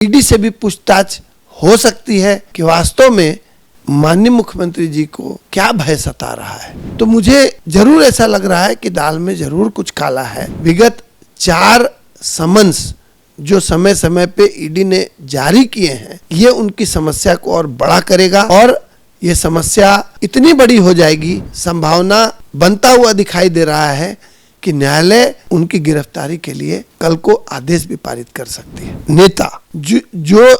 ED से भी पूछताछ हो सकती है कि वास्तव में माननीय मुख्यमंत्री जी को क्या भय सता रहा है। तो मुझे जरूर ऐसा लग रहा है कि दाल में जरूर कुछ काला है। विगत 4 समन्स जो समय समय पे ईडी ने जारी किए हैं, ये उनकी समस्या को और बड़ा करेगा और ये समस्या इतनी बड़ी हो जाएगी, संभावना बनता हुआ दिखाई दे रहा है कि न्यायालय उनकी गिरफ्तारी के लिए कल को आदेश भी पारित कर सकती है। नेता जो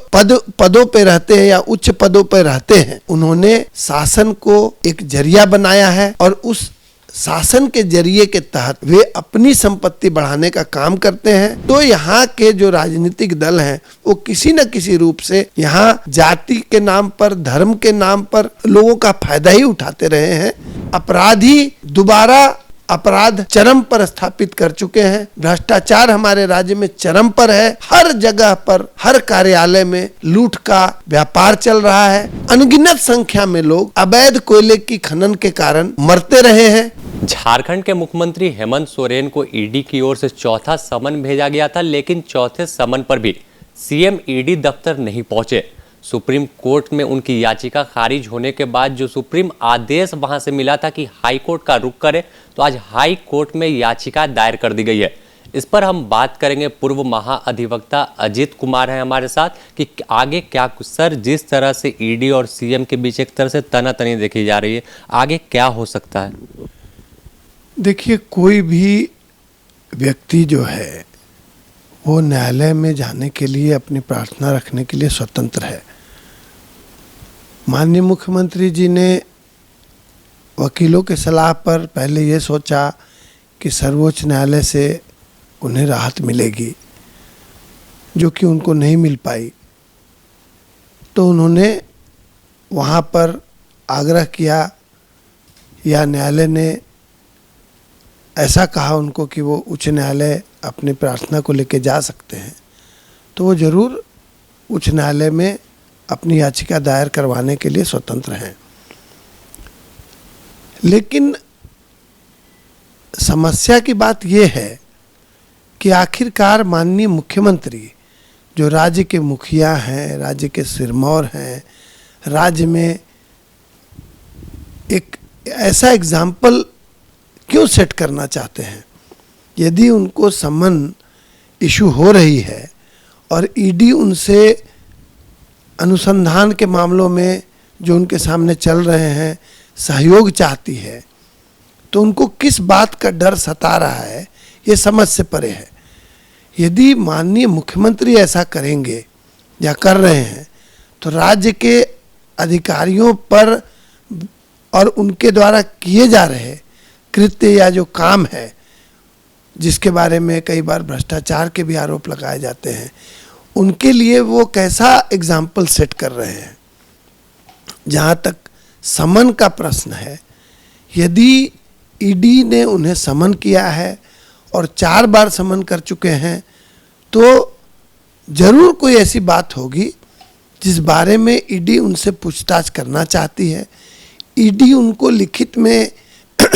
पदों पे रहते हैं या उच्च पदों पे रहते हैं, उन्होंने शासन को एक जरिया बनाया है और उस शासन के जरिए के तहत वे अपनी संपत्ति बढ़ाने का काम करते हैं। तो यहाँ के जो राजनीतिक दल हैं वो किसी न किसी रूप से यहाँ जाति के नाम पर, धर्म के नाम पर लोगों का फायदा ही उठाते रहे हैं। अपराधी दोबारा अपराध चरम पर स्थापित कर चुके हैं। भ्रष्टाचार हमारे राज्य में चरम पर है। हर जगह पर, हर कार्यालय में लूट का व्यापार चल रहा है। अनगिनत संख्या में लोग अवैध कोयले की खनन के कारण मरते रहे हैं। झारखंड के मुख्यमंत्री हेमंत सोरेन को ईडी की ओर से चौथा समन भेजा गया था, लेकिन चौथे समन पर भी सीएम ईडी दफ्तर नहीं पहुंचे। सुप्रीम कोर्ट में उनकी याचिका खारिज होने के बाद जो सुप्रीम आदेश वहां से मिला था कि हाई कोर्ट का रुख करे, तो आज हाई कोर्ट में याचिका दायर कर दी गई है। इस पर हम बात करेंगे। पूर्व महाअधिवक्ता अजीत कुमार हैं हमारे साथ कि आगे क्या सर, जिस तरह से ईडी और सीएम के बीच एक तरह से तनातनी देखी जा रही है, आगे क्या हो सकता है? देखिए, कोई भी व्यक्ति जो है वो न्यायालय में जाने के लिए, अपनी प्रार्थना रखने के लिए स्वतंत्र है। माननीय मुख्यमंत्री जी ने वकीलों के सलाह पर पहले ये सोचा कि सर्वोच्च न्यायालय से उन्हें राहत मिलेगी, जो कि उनको नहीं मिल पाई। तो उन्होंने वहाँ पर आग्रह किया या न्यायालय ने ऐसा कहा उनको कि वो उच्च न्यायालय अपनी प्रार्थना को लेकर जा सकते हैं, तो वो जरूर उच्च न्यायालय में अपनी याचिका दायर करवाने के लिए स्वतंत्र हैं। लेकिन समस्या की बात यह है कि आखिरकार माननीय मुख्यमंत्री जो राज्य के मुखिया हैं, राज्य के सिरमौर हैं, राज्य में एक ऐसा एग्जाम्पल क्यों सेट करना चाहते हैं? यदि उनको समन इशू हो रही है और ईडी उनसे अनुसंधान के मामलों में जो उनके सामने चल रहे हैं सहयोग चाहती है, तो उनको किस बात का डर सता रहा है, ये समझ से परे है। यदि माननीय मुख्यमंत्री ऐसा करेंगे या कर रहे हैं, तो राज्य के अधिकारियों पर और उनके द्वारा किए जा रहे कृत्य या जो काम है, जिसके बारे में कई बार भ्रष्टाचार के भी आरोप लगाए जाते हैं, उनके लिए वो कैसा एग्जाम्पल सेट कर रहे हैं। जहाँ तक समन का प्रश्न है, यदि ईडी ने उन्हें समन किया है और 4 बार समन कर चुके हैं, तो जरूर कोई ऐसी बात होगी जिस बारे में ईडी उनसे पूछताछ करना चाहती है। ईडी उनको लिखित में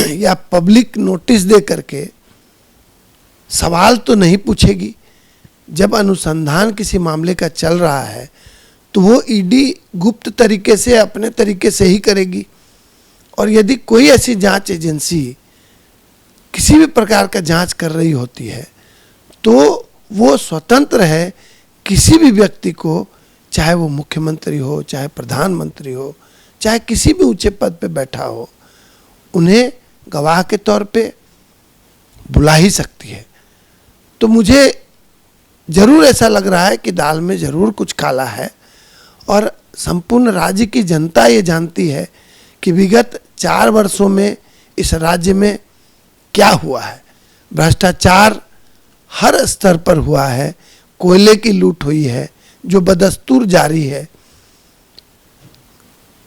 या पब्लिक नोटिस दे करके सवाल तो नहीं पूछेगी। जब अनुसंधान किसी मामले का चल रहा है, तो वो ईडी गुप्त तरीके से, अपने तरीके से ही करेगी। और यदि कोई ऐसी जांच एजेंसी किसी भी प्रकार का जांच कर रही होती है, तो वो स्वतंत्र है किसी भी व्यक्ति को, चाहे वो मुख्यमंत्री हो, चाहे प्रधानमंत्री हो, चाहे किसी भी ऊंचे पद पे बैठा हो, उन्हें गवाह के तौर पे बुला ही सकती है। तो मुझे जरूर ऐसा लग रहा है कि दाल में जरूर कुछ काला है और संपूर्ण राज्य की जनता ये जानती है कि विगत 4 वर्षों में इस राज्य में क्या हुआ है। भ्रष्टाचार हर स्तर पर हुआ है, कोयले की लूट हुई है जो बदस्तूर जारी है,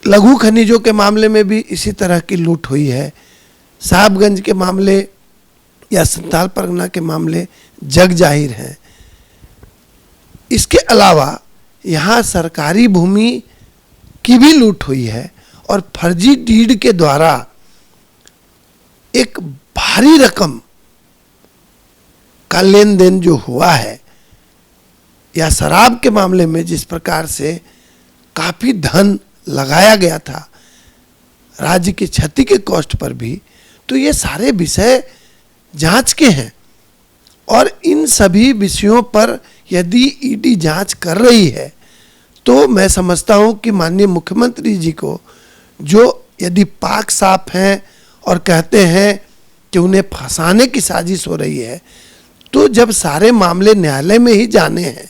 लघु खनिजों के मामले में भी इसी तरह की लूट हुई है, साहबगंज के मामले या संथाल परगना के मामले जग जाहिर हैं। इसके अलावा यहाँ सरकारी भूमि की भी लूट हुई है और फर्जी डीड के द्वारा एक भारी रकम का लेन देन जो हुआ है, या शराब के मामले में जिस प्रकार से काफी धन लगाया गया था राज्य की क्षति के कॉस्ट पर भी, तो ये सारे विषय जांच के हैं। और इन सभी विषयों पर यदि ईडी जांच कर रही है तो मैं समझता हूं कि माननीय मुख्यमंत्री जी को, जो यदि पाक साफ हैं और कहते हैं कि उन्हें फंसाने की साजिश हो रही है, तो जब सारे मामले न्यायालय में ही जाने हैं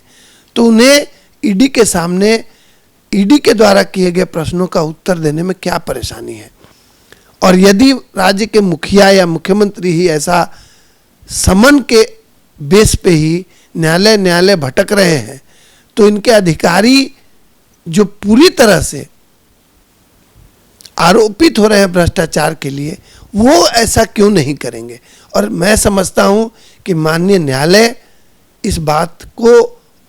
तो उन्हें ईडी के सामने ईडी के द्वारा किए गए प्रश्नों का उत्तर देने में क्या परेशानी है। और यदि राज्य के मुखिया या मुख्यमंत्री ही ऐसा समन के बेस पे ही न्यायालय भटक रहे हैं, तो इनके अधिकारी जो पूरी तरह से आरोपित हो रहे हैं भ्रष्टाचार के लिए, वो ऐसा क्यों नहीं करेंगे। और मैं समझता हूं कि माननीय न्यायालय इस बात को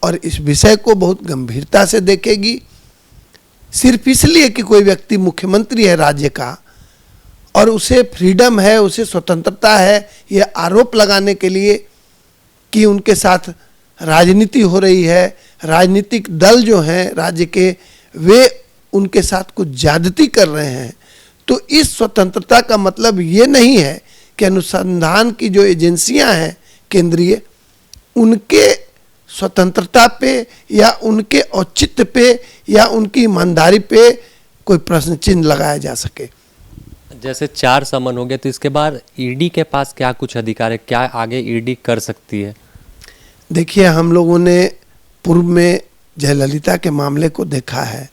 और इस विषय को बहुत गंभीरता से देखेगी। सिर्फ इसलिए कि कोई व्यक्ति मुख्यमंत्री है राज्य का और उसे फ्रीडम है, उसे स्वतंत्रता है, ये आरोप लगाने के लिए कि उनके साथ राजनीति हो रही है, राजनीतिक दल जो हैं राज्य के वे उनके साथ कुछ ज्यादती कर रहे हैं, तो इस स्वतंत्रता का मतलब ये नहीं है कि अनुसंधान की जो एजेंसियां हैं केंद्रीय, उनके स्वतंत्रता पे या उनके औचित्य पे या उनकी ईमानदारी पे कोई प्रश्न चिन्ह लगाया जा सके। जैसे 4 समन हो गए, तो इसके बाद ईडी के पास क्या कुछ अधिकार है, क्या आगे ईडी कर सकती है? देखिए, हम लोगों ने पूर्व में जयललिता के मामले को देखा है,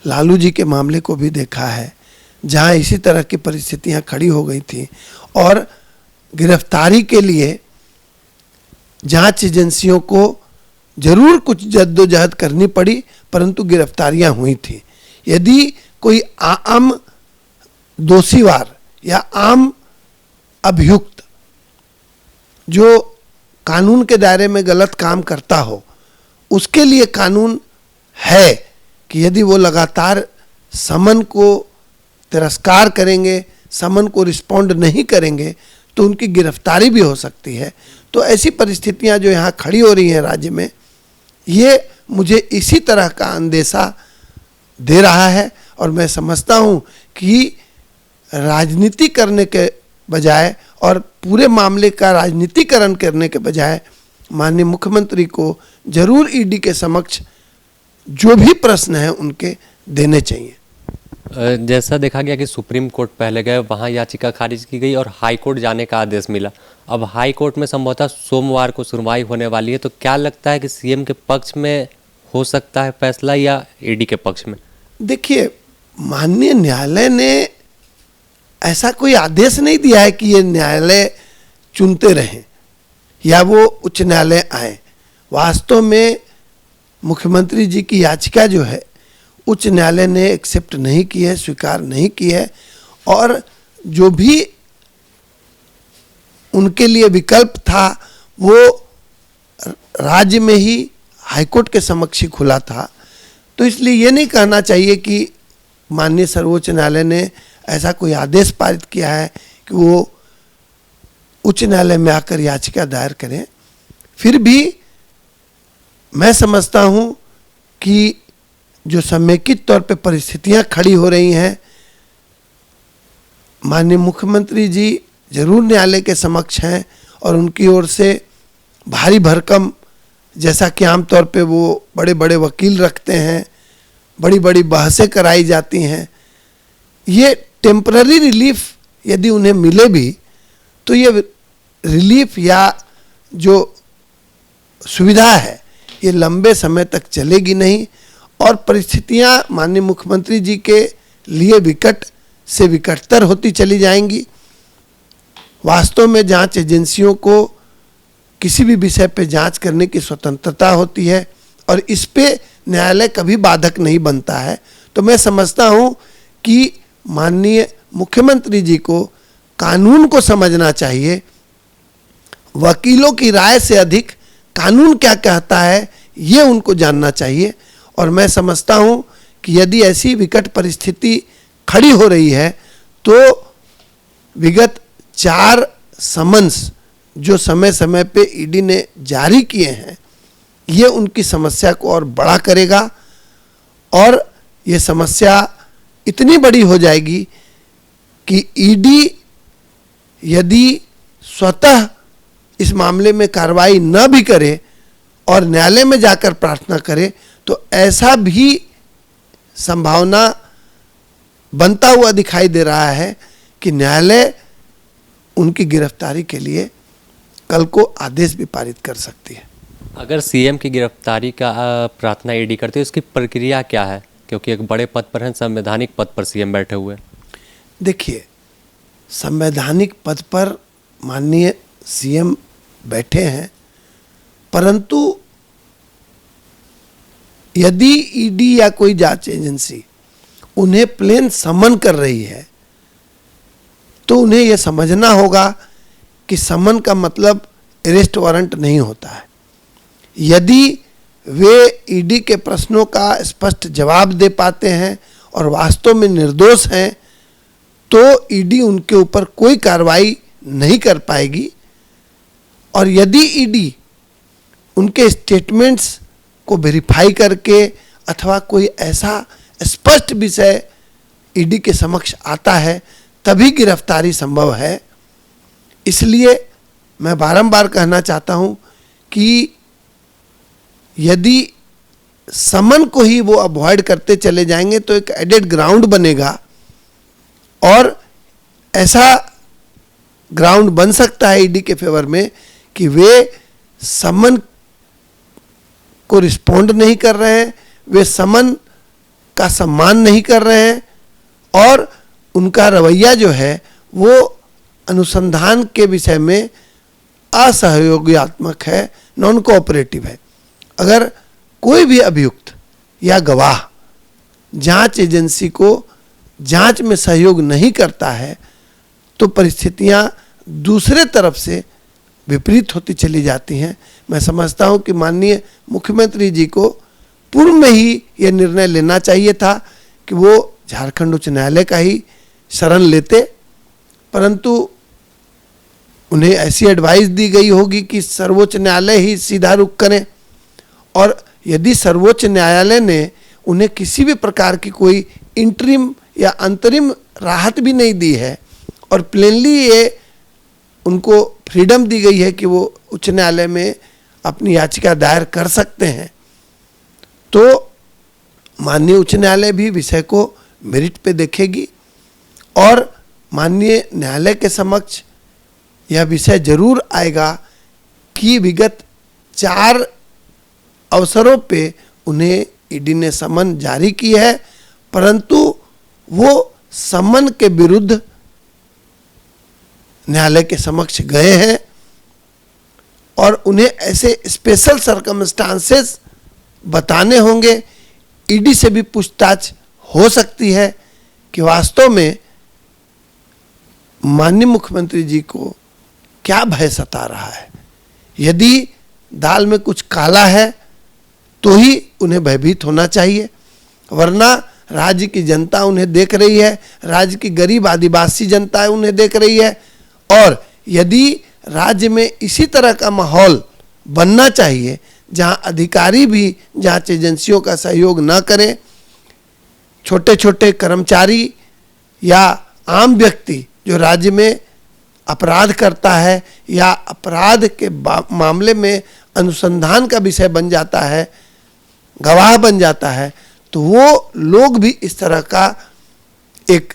लालू जी के मामले को भी देखा है, जहां इसी तरह की परिस्थितियां खड़ी हो गई थी और गिरफ्तारी के लिए जांच एजेंसियों को जरूर कुछ जद्दोजहद करनी पड़ी, परंतु गिरफ्तारियां हुई थी। यदि कोई आम दोषीवार या आम अभियुक्त जो कानून के दायरे में गलत काम करता हो, उसके लिए कानून है कि यदि वो लगातार समन को तिरस्कार करेंगे, समन को रिस्पॉन्ड नहीं करेंगे, तो उनकी गिरफ्तारी भी हो सकती है। तो ऐसी परिस्थितियां जो यहाँ खड़ी हो रही हैं राज्य में, ये मुझे इसी तरह का अंदेशा दे रहा है। और मैं समझता हूँ कि राजनीति करने के बजाय और पूरे मामले का राजनीतिकरण करने के बजाय माननीय मुख्यमंत्री को जरूर ईडी के समक्ष जो भी प्रश्न हैं उनके देने चाहिए। जैसा देखा गया कि सुप्रीम कोर्ट पहले गए, वहां याचिका खारिज की गई और हाई कोर्ट जाने का आदेश मिला। अब हाई कोर्ट में संभवतः सोमवार को सुनवाई होने वाली है, तो क्या लगता है कि सीएम के पक्ष में हो सकता है फैसला या ईडी के पक्ष में? देखिए, माननीय न्यायालय ने ऐसा कोई आदेश नहीं दिया है कि ये न्यायालय चुनते रहें या वो उच्च न्यायालय आए। वास्तव में मुख्यमंत्री जी की याचिका जो है उच्च न्यायालय ने एक्सेप्ट नहीं की है, स्वीकार नहीं की है, और जो भी उनके लिए विकल्प था वो राज्य में ही हाईकोर्ट के समक्ष ही खुला था। तो इसलिए ये नहीं कहना चाहिए कि माननीय सर्वोच्च न्यायालय ने ऐसा कोई आदेश पारित किया है कि वो उच्च न्यायालय में आकर याचिका दायर करें। फिर भी मैं समझता हूं कि जो समेकित तौर पे परिस्थितियां खड़ी हो रही हैं, माननीय मुख्यमंत्री जी जरूर न्यायालय के समक्ष हैं और उनकी ओर से भारी भरकम, जैसा कि आमतौर पे वो बड़े बड़े वकील रखते हैं, बड़ी बड़ी बहसें कराई जाती हैं। ये टेम्पररी रिलीफ यदि उन्हें मिले भी, तो ये रिलीफ या जो सुविधा है ये लंबे समय तक चलेगी नहीं और परिस्थितियां माननीय मुख्यमंत्री जी के लिए विकट से विकटतर होती चली जाएंगी। वास्तव में जांच एजेंसियों को किसी भी विषय पे जांच करने की स्वतंत्रता होती है और इस पे न्यायालय कभी बाधक नहीं बनता है। तो मैं समझता हूं कि माननीय मुख्यमंत्री जी को कानून को समझना चाहिए, वकीलों की राय से अधिक कानून क्या कहता है ये उनको जानना चाहिए। और मैं समझता हूं कि यदि ऐसी विकट परिस्थिति खड़ी हो रही है तो विगत 4 समन्स जो समय समय पे ईडी ने जारी किए हैं, ये उनकी समस्या को और बड़ा करेगा और ये समस्या इतनी बड़ी हो जाएगी कि ईडी यदि स्वतः इस मामले में कार्रवाई न भी करे और न्यायालय में जाकर प्रार्थना करे तो ऐसा भी संभावना बनता हुआ दिखाई दे रहा है कि न्यायालय उनकी गिरफ्तारी के लिए कल को आदेश भी पारित कर सकती है। अगर सीएम की गिरफ्तारी का प्रार्थना ईडी करती है, उसकी प्रक्रिया क्या है? क्योंकि एक बड़े पद पर हैं, संवैधानिक पद पर सीएम बैठे हुए। देखिए, संवैधानिक पद पर माननीय सीएम बैठे हैं, परंतु यदि ईडी या कोई जांच एजेंसी उन्हें प्लेन समन कर रही है तो उन्हें यह समझना होगा कि समन का मतलब अरेस्ट वारंट नहीं होता है। यदि वे ईडी के प्रश्नों का स्पष्ट जवाब दे पाते हैं और वास्तव में निर्दोष हैं तो ईडी उनके ऊपर कोई कार्रवाई नहीं कर पाएगी। और यदि ईडी उनके स्टेटमेंट्स को वेरीफाई करके अथवा कोई ऐसा स्पष्ट विषय ईडी के समक्ष आता है तभी गिरफ्तारी संभव है। इसलिए मैं बारंबार कहना चाहता हूं कि यदि समन को ही वो अवॉइड करते चले जाएंगे तो एक एडेड ग्राउंड बनेगा और ऐसा ग्राउंड बन सकता है ईडी के फेवर में कि वे समन को रिस्पॉन्ड नहीं कर रहे हैं, वे समन का सम्मान नहीं कर रहे हैं और उनका रवैया जो है वो अनुसंधान के विषय में असहयोगात्मक है, नॉन कोऑपरेटिव है। अगर कोई भी अभियुक्त या गवाह जांच एजेंसी को जांच में सहयोग नहीं करता है तो परिस्थितियां दूसरे तरफ से विपरीत होती चली जाती हैं। मैं समझता हूं कि माननीय मुख्यमंत्री जी को पूर्व में ही यह निर्णय लेना चाहिए था कि वो झारखंड उच्च न्यायालय का ही शरण लेते, परंतु उन्हें ऐसी एडवाइस दी गई होगी कि सर्वोच्च न्यायालय ही सीधा रुख करें। और यदि सर्वोच्च न्यायालय ने उन्हें किसी भी प्रकार की कोई इंटरिम या अंतरिम राहत भी नहीं दी है और प्लेनली ये उनको फ्रीडम दी गई है कि वो उच्च न्यायालय में अपनी याचिका दायर कर सकते हैं, तो माननीय उच्च न्यायालय भी विषय को मेरिट पे देखेगी और माननीय न्यायालय के समक्ष यह विषय जरूर आएगा कि विगत 4 अवसरों पे उन्हें ईडी ने समन जारी की है, परंतु वो समन के विरुद्ध न्यायालय के समक्ष गए हैं और उन्हें ऐसे स्पेशल सर्कमस्टांसेस बताने होंगे। ईडी से भी पूछताछ हो सकती है कि वास्तव में माननीय मुख्यमंत्री जी को क्या भय सता रहा है। यदि दाल में कुछ काला है तो ही उन्हें भयभीत होना चाहिए, वरना राज्य की जनता उन्हें देख रही है, राज्य की गरीब आदिवासी जनता उन्हें देख रही है। और यदि राज्य में इसी तरह का माहौल बनना चाहिए जहां अधिकारी भी जांच एजेंसियों का सहयोग न करें, छोटे छोटे कर्मचारी या आम व्यक्ति जो राज्य में अपराध करता है या अपराध के मामले में अनुसंधान का विषय बन जाता है, गवाह बन जाता है, तो वो लोग भी इस तरह का एक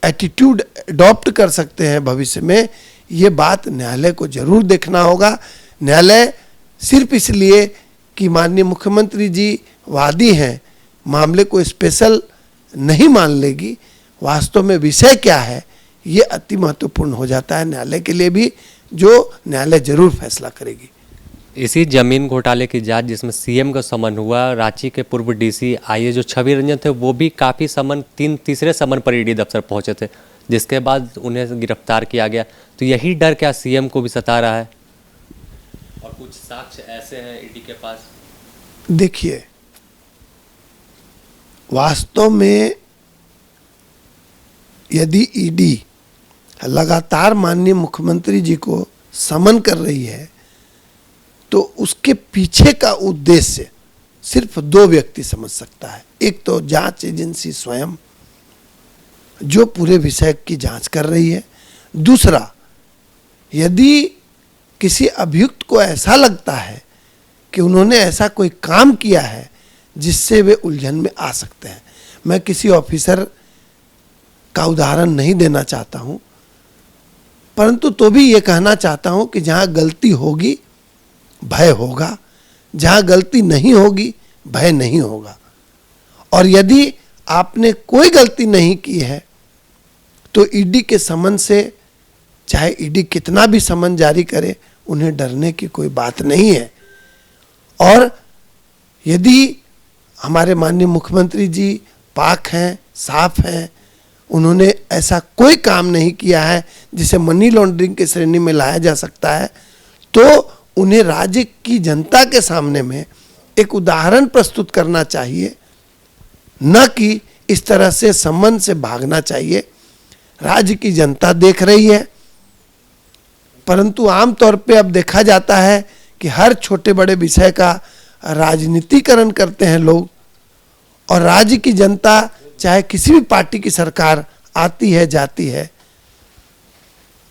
एटीट्यूड अडॉप्ट कर सकते हैं भविष्य में। ये बात न्यायालय को जरूर देखना होगा। न्यायालय सिर्फ इसलिए कि माननीय मुख्यमंत्री जी वादी हैं, मामले को स्पेशल नहीं मान लेगी। वास्तव में विषय क्या है ये अति महत्वपूर्ण हो जाता है न्यायालय के लिए भी, जो न्यायालय जरूर फैसला करेगी। इसी जमीन घोटाले की जांच जिसमें सीएम का समन हुआ, रांची के पूर्व डीसी आईए जो छवि रंजन थे वो भी काफ़ी समन तीसरे समन पर ईडी दफ्तर पहुंचे थे, जिसके बाद उन्हें गिरफ्तार किया गया। तो यही डर क्या सीएम को भी सता रहा है? और कुछ साक्ष्य ऐसे हैं ईडी के पास। देखिए, वास्तव में यदि ईडी लगातार माननीय मुख्यमंत्री जी को समन कर रही है तो उसके पीछे का उद्देश्य सिर्फ दो व्यक्ति समझ सकता है। एक तो जांच एजेंसी स्वयं जो पूरे विषय की जांच कर रही है, दूसरा यदि किसी अभियुक्त को ऐसा लगता है कि उन्होंने ऐसा कोई काम किया है जिससे वे उलझन में आ सकते हैं। मैं किसी ऑफिसर का उदाहरण नहीं देना चाहता हूं, परंतु तो भी ये कहना चाहता हूं कि जहां गलती होगी भय होगा, जहां गलती नहीं होगी भय नहीं होगा। और यदि आपने कोई गलती नहीं की है तो ईडी के समन से, चाहे ईडी कितना भी समन जारी करे, उन्हें डरने की कोई बात नहीं है। और यदि हमारे माननीय मुख्यमंत्री जी पाक हैं, साफ हैं, उन्होंने ऐसा कोई काम नहीं किया है जिसे मनी लॉन्ड्रिंग की श्रेणी में लाया जा सकता है, तो उन्हें राज्य की जनता के सामने में एक उदाहरण प्रस्तुत करना चाहिए, न कि इस तरह से सम्मान से भागना चाहिए। राज्य की जनता देख रही है, परंतु आमतौर पे अब देखा जाता है कि हर छोटे बड़े विषय का राजनीतिकरण करते हैं लोग, और राज्य की जनता चाहे किसी भी पार्टी की सरकार आती है जाती है,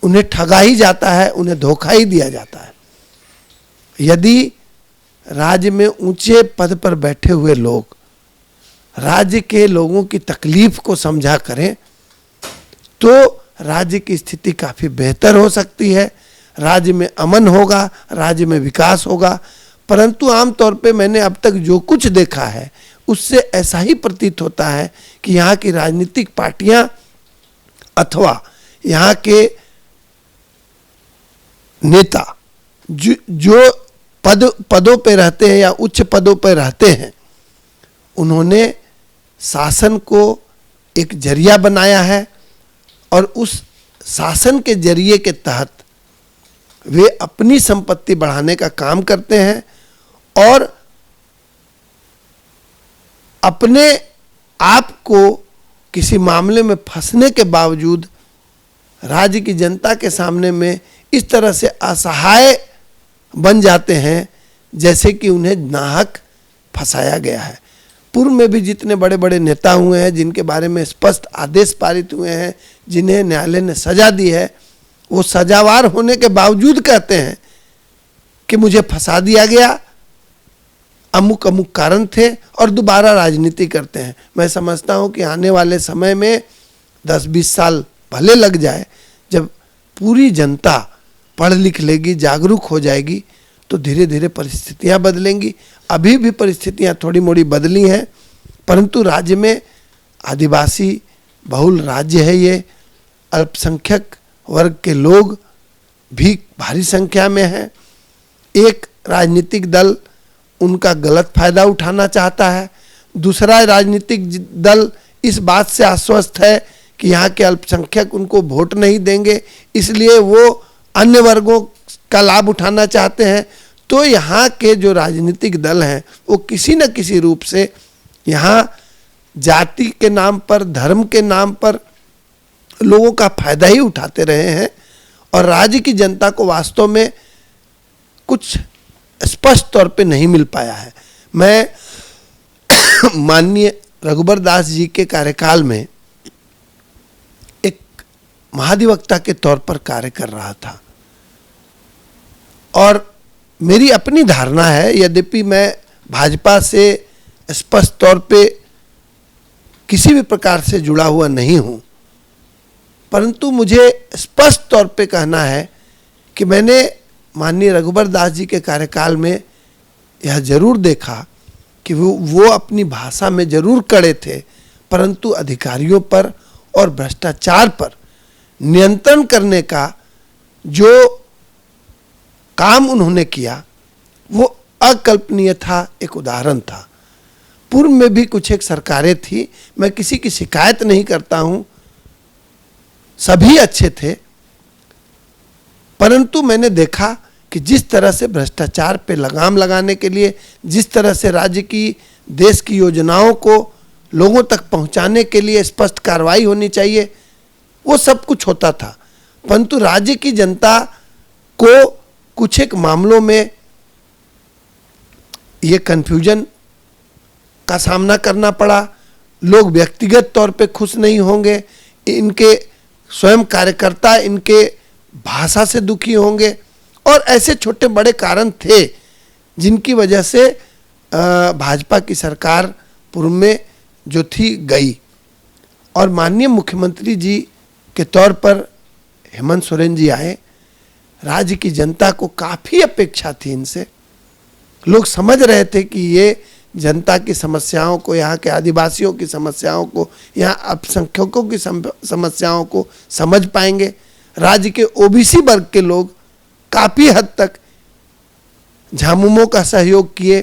उन्हें ठगा ही जाता है, उन्हें धोखा ही दिया जाता है। यदि राज्य में ऊंचे पद पर बैठे हुए लोग राज्य के लोगों की तकलीफ को समझा करें तो राज्य की स्थिति काफी बेहतर हो सकती है, राज्य में अमन होगा, राज्य में विकास होगा। परंतु आमतौर पे मैंने अब तक जो कुछ देखा है उससे ऐसा ही प्रतीत होता है कि यहाँ की राजनीतिक पार्टियां अथवा यहाँ के नेता जो पदों पे रहते हैं या उच्च पदों पे रहते हैं, उन्होंने शासन को एक जरिया बनाया है और उस शासन के जरिए के तहत वे अपनी संपत्ति बढ़ाने का काम करते हैं और अपने आप को किसी मामले में फंसने के बावजूद राज्य की जनता के सामने में इस तरह से असहाय बन जाते हैं जैसे कि उन्हें नाहक फंसाया गया है। पूर्व में भी जितने बड़े बड़े नेता हुए हैं, जिनके बारे में स्पष्ट आदेश पारित हुए हैं, जिन्हें न्यायालय ने सजा दी है, वो सजावार होने के बावजूद कहते हैं कि मुझे फंसा दिया गया, अमुक अमुक कारण थे, और दोबारा राजनीति करते हैं। मैं समझता हूं कि आने वाले समय में 10-20 साल भले लग जाए, जब पूरी जनता पढ़ लिख लेगी, जागरूक हो जाएगी, तो धीरे धीरे परिस्थितियां बदलेंगी। अभी भी परिस्थितियां थोड़ी मोड़ी बदली हैं, परंतु राज्य में आदिवासी बहुल राज्य है, ये अल्पसंख्यक वर्ग के लोग भी भारी संख्या में हैं। एक राजनीतिक दल उनका गलत फायदा उठाना चाहता है, दूसरा राजनीतिक दल इस बात से आश्वस्त है कि यहाँ के अल्पसंख्यक उनको वोट नहीं देंगे, इसलिए वो अन्य वर्गों का लाभ उठाना चाहते हैं। तो यहाँ के जो राजनीतिक दल हैं वो किसी न किसी रूप से यहाँ जाति के नाम पर, धर्म के नाम पर लोगों का फायदा ही उठाते रहे हैं, और राज्य की जनता को वास्तव में कुछ स्पष्ट तौर पे नहीं मिल पाया है। मैं माननीय रघुबर दास जी के कार्यकाल में एक महाधिवक्ता के तौर पर कार्य कर रहा था, और मेरी अपनी धारणा है, यद्यपि मैं भाजपा से स्पष्ट तौर पे किसी भी प्रकार से जुड़ा हुआ नहीं हूं, परंतु मुझे स्पष्ट तौर पे कहना है कि मैंने माननीय रघुबर दास जी के कार्यकाल में यह जरूर देखा कि वो अपनी भाषा में जरूर कड़े थे, परंतु अधिकारियों पर और भ्रष्टाचार पर नियंत्रण करने का जो काम उन्होंने किया वो अकल्पनीय था, एक उदाहरण था। पूर्व में भी कुछ एक सरकारें थी, मैं किसी की शिकायत नहीं करता हूं, सभी अच्छे थे, परंतु मैंने देखा कि जिस तरह से भ्रष्टाचार पे लगाम लगाने के लिए, जिस तरह से राज्य की, देश की योजनाओं को लोगों तक पहुंचाने के लिए स्पष्ट कार्रवाई होनी चाहिए, वो सब कुछ होता था, परंतु राज्य की जनता को कुछ एक मामलों में ये कन्फ्यूजन का सामना करना पड़ा। लोग व्यक्तिगत तौर पे खुश नहीं होंगे, इनके स्वयं कार्यकर्ता इनके भाषा से दुखी होंगे, और ऐसे छोटे बड़े कारण थे जिनकी वजह से भाजपा की सरकार पूर्व में जो थी गई। और माननीय मुख्यमंत्री जी के तौर पर हेमंत सोरेन जी आए। राज्य की जनता को काफ़ी अपेक्षा थी इनसे। लोग समझ रहे थे कि ये जनता की समस्याओं को, यहाँ के आदिवासियों की समस्याओं को, यहाँ अल्पसंख्यकों की समस्याओं को समझ पाएंगे। राज्य के ओबीसी वर्ग के लोग काफ़ी हद तक झामुमो का सहयोग किए,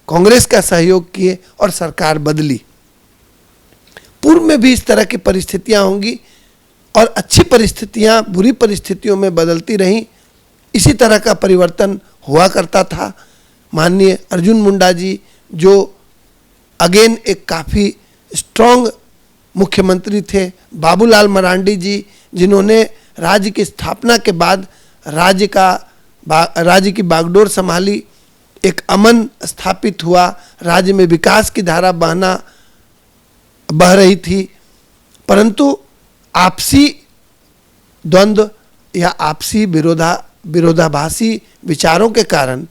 कांग्रेस का सहयोग किए और सरकार बदली। पूर्व में भी इस तरह की परिस्थितियां होंगी और अच्छी परिस्थितियां बुरी परिस्थितियों में बदलती रहीं। इसी तरह का परिवर्तन हुआ करता था। माननीय अर्जुन मुंडा जी जो अगेन एक काफ़ी स्ट्रॉन्ग मुख्यमंत्री थे, बाबूलाल मरांडी जी जिन्होंने राज्य की स्थापना के बाद राज्य की बागडोर संभाली, एक अमन स्थापित हुआ, राज्य में विकास की धारा बह रही थी। परंतु आपसी द्वंद्व या आपसी विरोधाभासी विचारों के कारण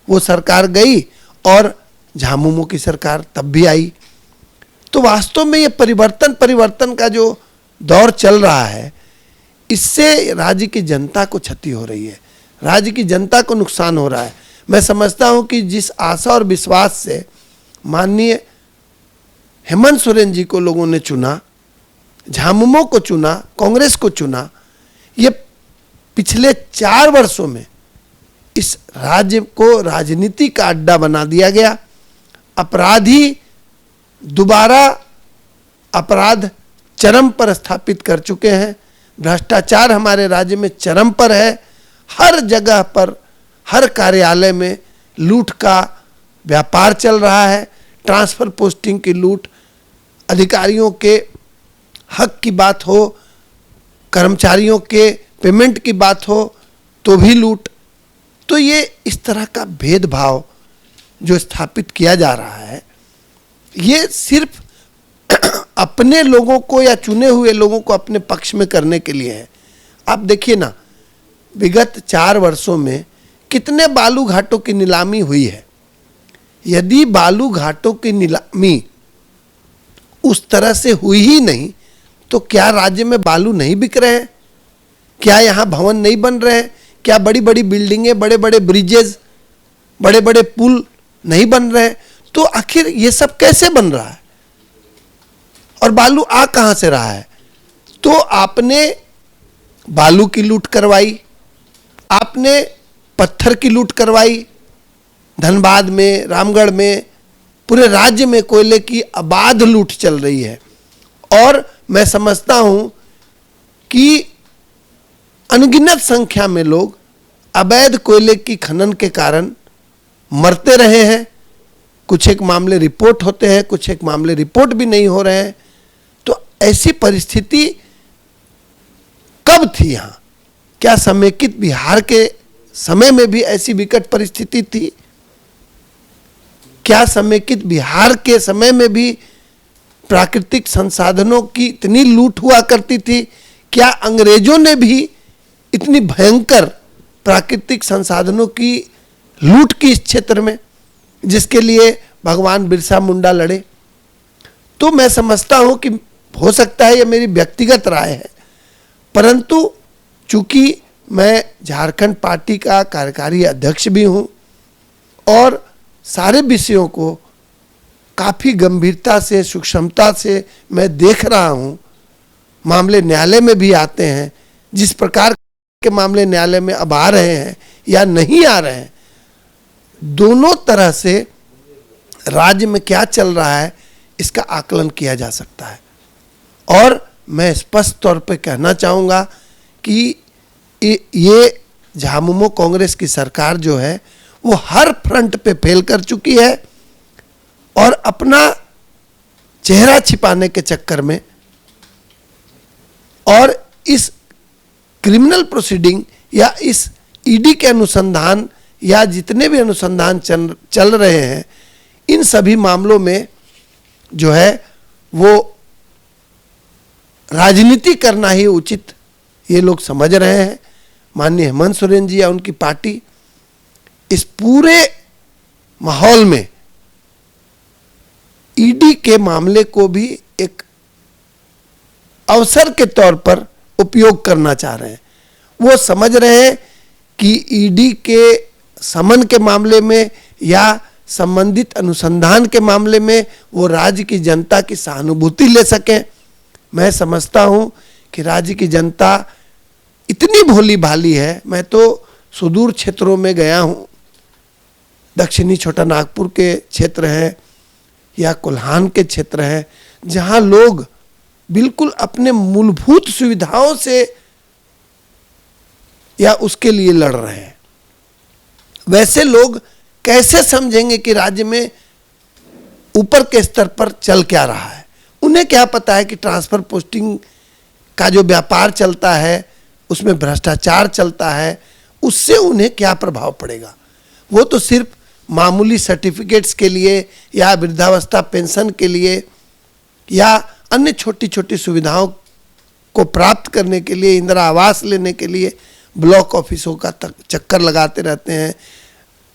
वो सरकार गई और झामुमो की सरकार तब भी आई। तो वास्तव में ये परिवर्तन का जो दौर चल रहा है, इससे राज्य की जनता को क्षति हो रही है, राज्य की जनता को नुकसान हो रहा है। मैं समझता हूं कि जिस आशा और विश्वास से माननीय हेमंत सोरेन जी को लोगों ने चुना, झामुमो को चुना, कांग्रेस को चुना, ये पिछले 4 वर्षों में इस राज्य को राजनीति का अड्डा बना दिया गया। अपराधी दोबारा अपराध चरम पर स्थापित कर चुके हैं। भ्रष्टाचार हमारे राज्य में चरम पर है। हर जगह पर, हर कार्यालय में लूट का व्यापार चल रहा है। ट्रांसफर पोस्टिंग की लूट, अधिकारियों के हक की बात हो, कर्मचारियों के पेमेंट की बात हो तो भी लूट। तो ये इस तरह का भेदभाव जो स्थापित किया जा रहा है, ये सिर्फ अपने लोगों को या चुने हुए लोगों को अपने पक्ष में करने के लिए है। आप देखिए ना, विगत 4 वर्षों में कितने बालू घाटों की नीलामी हुई है। यदि बालू घाटों की नीलामी उस तरह से हुई ही नहीं तो क्या राज्य में बालू नहीं बिक रहे हैं? क्या यहाँ भवन नहीं बन रहे हैं? क्या बड़ी बड़ी बिल्डिंगें, बड़े बड़े ब्रिजेज, बड़े बड़े पुल नहीं बन रहे हैं? तो आखिर ये सब कैसे बन रहा है और बालू आ कहां से रहा है? तो आपने बालू की लूट करवाई, आपने पत्थर की लूट करवाई, धनबाद में, रामगढ़ में, पूरे राज्य में कोयले की अबाध लूट चल रही है। और मैं समझता हूं कि अनगिनत संख्या में लोग अवैध कोयले की खनन के कारण मरते रहे हैं। कुछ एक मामले रिपोर्ट होते हैं, कुछ एक मामले रिपोर्ट भी नहीं हो रहे हैं। तो ऐसी परिस्थिति कब थी यहाँ? क्या समेकित बिहार के समय में भी ऐसी विकट परिस्थिति थी? क्या समेकित बिहार के समय में भी प्राकृतिक संसाधनों की इतनी लूट हुआ करती थी? क्या अंग्रेजों ने भी इतनी भयंकर प्राकृतिक संसाधनों की लूट की इस क्षेत्र में, जिसके लिए भगवान बिरसा मुंडा लड़े? तो मैं समझता हूं कि हो सकता है यह मेरी व्यक्तिगत राय है, परंतु चूंकि मैं झारखंड पार्टी का कार्यकारी अध्यक्ष भी हूं और सारे विषयों को काफ़ी गंभीरता से, सूक्ष्मता से मैं देख रहा हूं। मामले न्यायालय में भी आते हैं, जिस प्रकार के मामले न्यायालय में अब आ रहे हैं या नहीं आ रहे हैं, दोनों तरह से राज्य में क्या चल रहा है इसका आकलन किया जा सकता है। और मैं स्पष्ट तौर पे कहना चाहूँगा कि ये झामुमो कांग्रेस की सरकार जो है वो हर फ्रंट पे फेल कर चुकी है और अपना चेहरा छिपाने के चक्कर में और इस क्रिमिनल प्रोसीडिंग या इस ईडी के अनुसंधान या जितने भी अनुसंधान चल रहे हैं, इन सभी मामलों में जो है वो राजनीति करना ही उचित ये लोग समझ रहे हैं। माननीय हेमंत सोरेन जी या उनकी पार्टी इस पूरे माहौल में ईडी के मामले को भी एक अवसर के तौर पर उपयोग करना चाह रहे हैं। वो समझ रहे हैं कि ईडी के समन के मामले में या संबंधित अनुसंधान के मामले में वो राज्य की जनता की सहानुभूति ले सकें। मैं समझता हूं कि राज्य की जनता इतनी भोली भाली है। मैं तो सुदूर क्षेत्रों में गया हूं, दक्षिणी छोटा नागपुर के क्षेत्र हैं या कोल्हान के क्षेत्र हैं, जहां लोग बिल्कुल अपने मूलभूत सुविधाओं से या उसके लिए लड़ रहे हैं। वैसे लोग कैसे समझेंगे कि राज्य में ऊपर के स्तर पर चल क्या रहा है? उन्हें क्या पता है कि ट्रांसफर पोस्टिंग का जो व्यापार चलता है, उसमें भ्रष्टाचार चलता है, उससे उन्हें क्या प्रभाव पड़ेगा? वो तो सिर्फ मामूली सर्टिफिकेट्स के लिए या वृद्धावस्था पेंशन के लिए या अन्य छोटी छोटी सुविधाओं को प्राप्त करने के लिए, इंदिरा आवास लेने के लिए ब्लॉक ऑफिसों का चक्कर लगाते रहते हैं,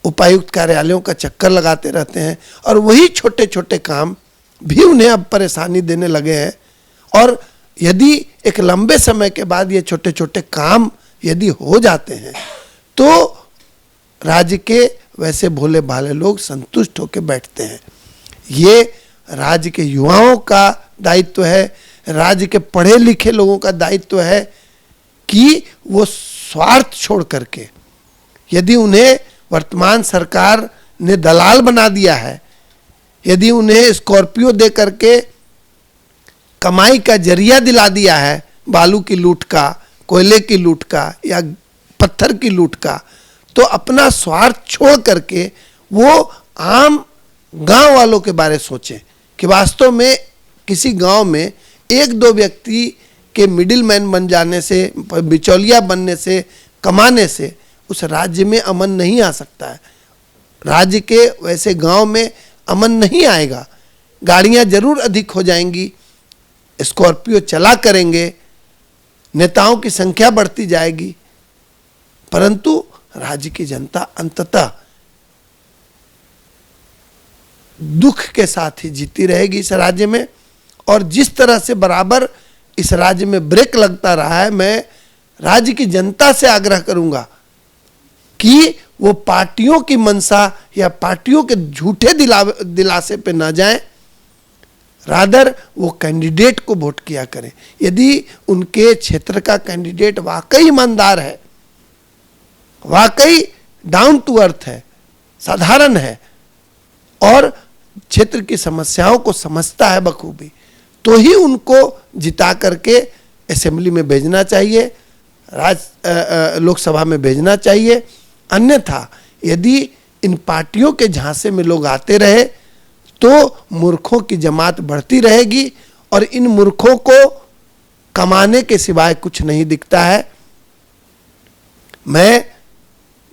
उपायुक्त कार्यालयों का चक्कर लगाते रहते हैं, और वही छोटे छोटे काम भी उन्हें अब परेशानी देने लगे हैं। और यदि एक लंबे समय के बाद ये छोटे छोटे काम यदि हो जाते हैं तो राज्य के वैसे भोले भाले लोग संतुष्ट होकर बैठते हैं। ये राज्य के युवाओं का दायित्व है, राज्य के पढ़े लिखे लोगों का दायित्व है कि वो स्वार्थ छोड़ करके, यदि उन्हें वर्तमान सरकार ने दलाल बना दिया है, यदि उन्हें स्कॉर्पियो दे करके कमाई का जरिया दिला दिया है, बालू की लूट का, कोयले की लूट का या पत्थर की लूट का, तो अपना स्वार्थ छोड़ करके वो आम गांव वालों के बारे सोचें कि वास्तव में किसी गांव में एक दो व्यक्ति के मिडिलमैन बन जाने से, बिचौलिया बनने से, कमाने से उस राज्य में अमन नहीं आ सकता है। राज्य के वैसे गांव में अमन नहीं आएगा। गाड़ियां जरूर अधिक हो जाएंगी, स्कॉर्पियो चला करेंगे, नेताओं की संख्या बढ़ती जाएगी, परंतु राज्य की जनता अंततः दुख के साथ ही जीती रहेगी इस राज्य में। और जिस तरह से बराबर इस राज्य में ब्रेक लगता रहा है, मैं राज्य की जनता से आग्रह करूंगा कि वो पार्टियों की मंशा या पार्टियों के झूठे दिलासे पे ना जाएं, रादर वो कैंडिडेट को वोट किया करें। यदि उनके क्षेत्र का कैंडिडेट वाकई ईमानदार है, वाकई डाउन टू अर्थ है, साधारण है और क्षेत्र की समस्याओं को समझता है बखूबी, तो ही उनको जिता करके असेंबली में भेजना चाहिए, लोकसभा में भेजना चाहिए। अन्यथा यदि इन पार्टियों के झांसे में लोग आते रहे तो मूर्खों की जमात बढ़ती रहेगी और इन मूर्खों को कमाने के सिवाय कुछ नहीं दिखता है। मैं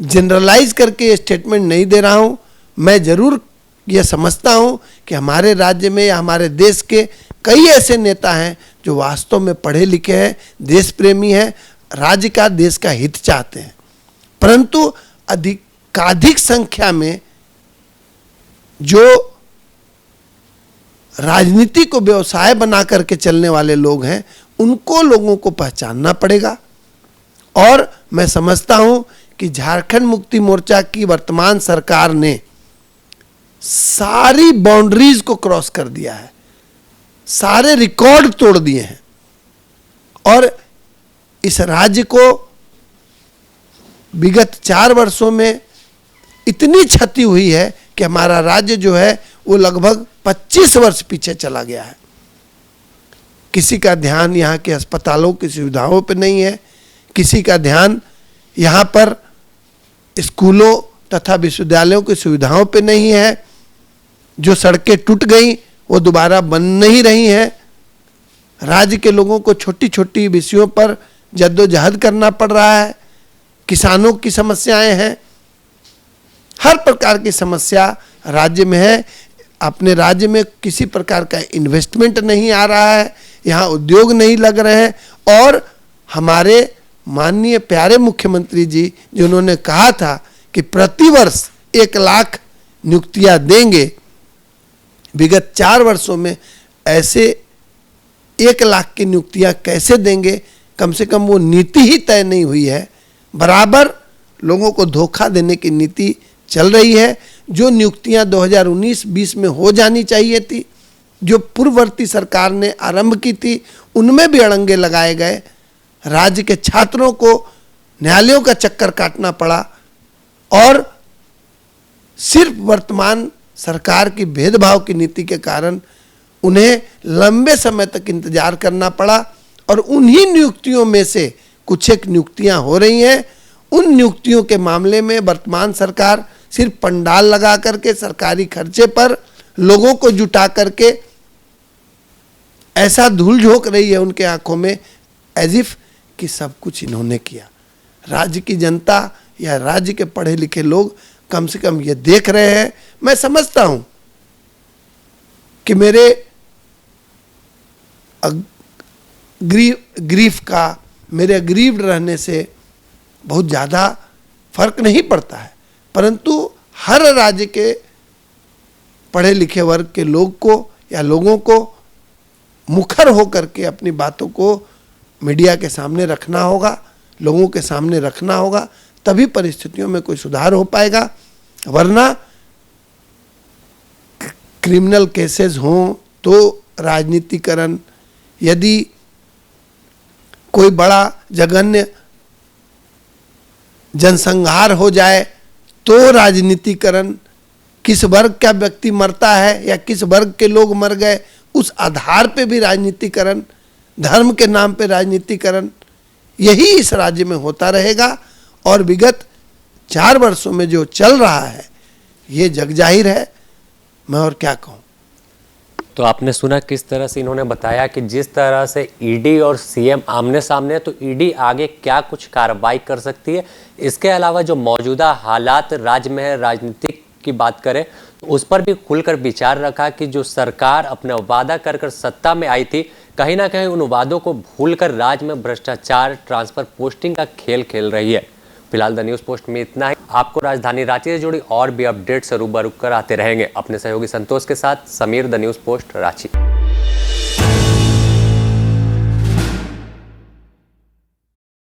जनरलाइज करके ये स्टेटमेंट नहीं दे रहा हूं, मैं जरूर ये समझता हूं कि हमारे राज्य में या हमारे देश के कई ऐसे नेता हैं जो वास्तव में पढ़े लिखे हैं, देश प्रेमी हैं, राज्य का, देश का हित चाहते हैं, परंतु अधिकाधिक संख्या में जो राजनीति को व्यवसाय बना करके चलने वाले लोग हैं, उनको लोगों को पहचानना पड़ेगा। और मैं समझता हूं कि झारखंड मुक्ति मोर्चा की वर्तमान सरकार ने सारी बाउंड्रीज को क्रॉस कर दिया है, सारे रिकॉर्ड तोड़ दिए हैं और इस राज्य को विगत 4 वर्षों में इतनी क्षति हुई है कि हमारा राज्य जो है वो लगभग 25 वर्ष पीछे चला गया है। किसी का ध्यान यहाँ के अस्पतालों की सुविधाओं पे नहीं है, किसी का ध्यान यहाँ पर स्कूलों तथा विश्वविद्यालयों की सुविधाओं पे नहीं है। जो सड़कें टूट गई वो दोबारा बन नहीं रही हैं। राज्य के लोगों को छोटी छोटी विषयों पर जद्दोजहद करना पड़ रहा है। किसानों की समस्याएं हैं, हर प्रकार की समस्या राज्य में है। अपने राज्य में किसी प्रकार का इन्वेस्टमेंट नहीं आ रहा है, यहाँ उद्योग नहीं लग रहे हैं। और हमारे माननीय प्यारे मुख्यमंत्री जी जिन्होंने कहा था कि प्रतिवर्ष 1 लाख नियुक्तियां देंगे, विगत 4 वर्षों में ऐसे 1 लाख की नियुक्तियां कैसे देंगे? कम से कम वो नीति ही तय नहीं हुई है। बराबर लोगों को धोखा देने की नीति चल रही है। जो नियुक्तियां 2019-20 में हो जानी चाहिए थी, जो पूर्ववर्ती सरकार ने आरंभ की थी, उनमें भी अड़ंगे लगाए गए। राज्य के छात्रों को न्यायालयों का चक्कर काटना पड़ा और सिर्फ वर्तमान सरकार की भेदभाव की नीति के कारण उन्हें लंबे समय तक इंतजार करना पड़ा। और उन्हीं नियुक्तियों में से कुछ एक नियुक्तियां हो रही हैं। उन नियुक्तियों के मामले में वर्तमान सरकार सिर्फ पंडाल लगा करके सरकारी खर्चे पर लोगों को जुटा करके ऐसा धूल झोंक रही है उनके आंखों में, एज इफ कि सब कुछ इन्होंने किया। राज्य की जनता या राज्य के पढ़े लिखे लोग कम से कम ये देख रहे हैं। मैं समझता हूं कि मेरे ग्रीफ का, मेरे अग्रीव रहने से बहुत ज़्यादा फर्क नहीं पड़ता है, परंतु हर राज्य के पढ़े लिखे वर्ग के लोग को या लोगों को मुखर होकर के अपनी बातों को मीडिया के सामने रखना होगा, लोगों के सामने रखना होगा, तभी परिस्थितियों में कोई सुधार हो पाएगा। वरना क्रिमिनल केसेस हों तो राजनीतिकरण, यदि कोई बड़ा जघन्य जनसंहार हो जाए तो राजनीतिकरण, किस वर्ग का व्यक्ति मरता है या किस वर्ग के लोग मर गए उस आधार पे भी राजनीतिकरण, धर्म के नाम पे राजनीतिकरण, यही इस राज्य में होता रहेगा। और विगत 4 वर्षों में जो चल रहा है ये जगजाहिर है। मैं और क्या कहूँ। तो आपने सुना किस तरह से इन्होंने बताया कि जिस तरह से ईडी और सीएम आमने सामने है, तो ईडी आगे क्या कुछ कार्रवाई कर सकती है। इसके अलावा जो मौजूदा हालात राज्य में है, राजनीतिक की बात करें तो उस पर भी खुलकर विचार रखा कि जो सरकार अपने वादा कर सत्ता में आई थी, कहीं ना कहीं उन वादों को भूलकर राज्य में भ्रष्टाचार, ट्रांसफर, पोस्टिंग का खेल खेल रही है। फिलहाल द न्यूज़ पोस्ट में इतना ही। आपको राजधानी रांची से जुड़ी और भी अपडेट से रूबरू कराते रहेंगे। अपने सहयोगी संतोष के साथ Sameer, the news post Ranchi.